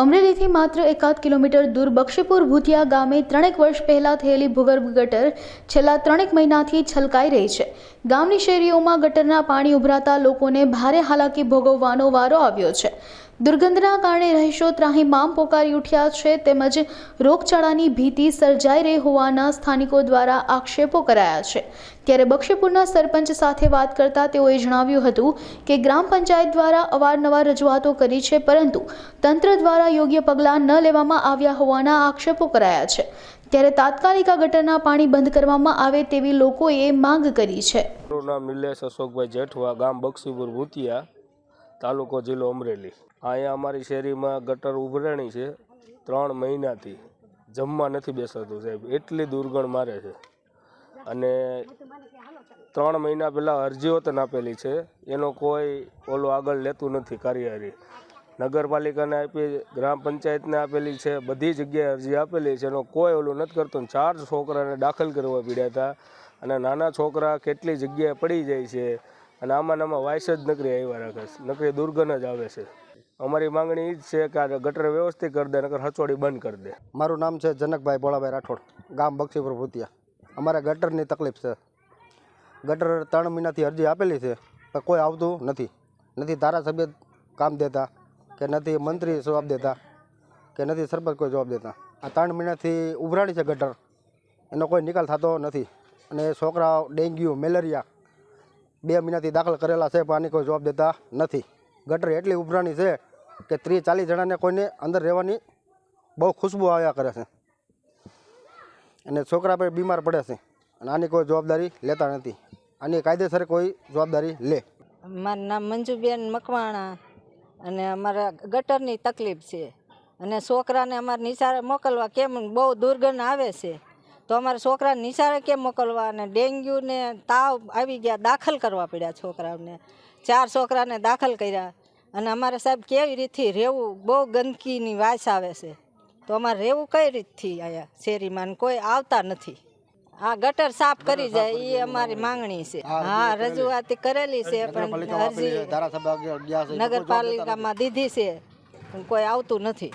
અમરેલીથી માત્ર 1 કિલોમીટર દૂર બક્ષીપુર ભૂતિયા ગામે 3 વર્ષ પહેલા થયેલી ભૂગર્ભ ગટર છેલ્લા 3 મહિનાથી છલકાઈ રહી છે। ગામની શેરીઓમાં ગટરના પાણી ઉભરાતા લોકોને ભારે હાલાકી ભોગવવાનો વારો આવ્યો છે। દુર્ગંધના કારણે રહીશો ત્રાહિમામ પોકારી ઉઠ્યા છે તેમજ રોગચાળાની ભીતિ સર્જાઈ રહી હોવાના સ્થાનિકો દ્વારા આક્ષેપો કરાયા છે। ત્યારે બક્ષીપુરના સરપંચ સાથે વાત કરતા તેઓએ જણાવ્યું હતું કે ગ્રામ પંચાયત દ્વારા અવારનવાર રજૂઆતો કરી છે પરંતુ તંત્ર દ્વારા યોગ્ય પગલાં ન લેવામાં આવ્યા હોવાના આક્ષેપો કરાયા છે। ત્યારે તાત્કાલિક આ ગટરના પાણી બંધ કરવામાં આવે તેવી લોકોએ માંગ કરી છે। મારું નામ નિલેશ અશોકભાઈ જેઠવા, ગામ બક્ષીપુર ભૂતિયા, તાલુકો જિલ્લો અમરેલી। અહીંયા અમારી શેરીમાં ગટર ઉભરાણી છે 3 મહિનાથી, જમવા નથી બેસાતું સાહેબ, એટલી દુર્ગંધ મારે છે। અને 3 મહિના પહેલાં અરજીઓ તો આપેલી છે, એનો કોઈ ઓલો આગળ લેતું નથી કાર્યવાહી। નગરપાલિકાને આપી, ગ્રામ પંચાયતને આપેલી છે, બધી જગ્યાએ અરજી આપેલી છે, એનો કોઈ ઓલું નથી કરતો। 4 છોકરાને દાખલ કરવા પડ્યા હતા અને નાના છોકરા કેટલી જગ્યાએ પડી જાય છે અને આમાં વાયસ જ નકરી આવ્યા રાખે છે, નકરી દુર્ગંધ જ આવે છે। અમારી માંગણી એ જ છે કે આ ગટર વ્યવસ્થિત કરી દે, નકર હચોડી બંધ કરી દે। મારું નામ છે જનકભાઈ ભોળાભાઈ રાઠોડ, ગામ બક્ષીપુર ભૂતિયા। અમારે ગટરની તકલીફ છે। ગટર 3 મહિનાથી અરજી આપેલી છે પણ કોઈ આવતું નથી। ધારાસભ્ય કામ દેતા કે નથી મંત્રી જવાબ દેતા કે નથી સરપંચ કોઈ જવાબ દેતા। આ 3 મહિનાથી ઉભરાણી છે ગટર, એનો કોઈ નિકાલ થતો નથી। અને છોકરાઓ ડેન્ગ્યુ, મેલેરિયા 2 મહિનાથી દાખલ કરેલા છે પણ આની કોઈ જવાબ દેતા નથી। ગટર એટલી ઉભરાણી છે કે 30-40 જણાને કોઈને અંદર રહેવાની બહુ ખુશ્બુ આવ્યા કરે છે અને છોકરા પર બીમાર પડે છે અને આની કોઈ જવાબદારી લેતા નથી। આની કાયદેસર કોઈ જવાબદારી લે। મારું નામ મંજુબેન મકવાણા અને અમારા ગટરની તકલીફ છે અને છોકરાને અમારે નિશાળે મોકલવા કેમ બહુ દુર્ગંધ આવે છે તો અમારા છોકરાને નિશાળે કેમ મોકલવા? અને ડેન્ગ્યુ ને તાવ આવી ગયા, દાખલ કરવા પડ્યા છોકરાઓને। 4 છોકરાને દાખલ કર્યા અને અમારે સાહેબ કેવી રીતથી રહેવું? બહુ ગંદકીની વાસ આવે છે તો અમારે રહેવું કઈ રીતથી? અહીંયા શેરીમાં કોઈ આવતા નથી। આ ગટર સાફ કરી જાય એ અમારી માંગણી છે। હા, રજૂઆત કરેલી છે પણ અરજી નગરપાલિકામાં દીધી છે પણ કોઈ આવતું નથી।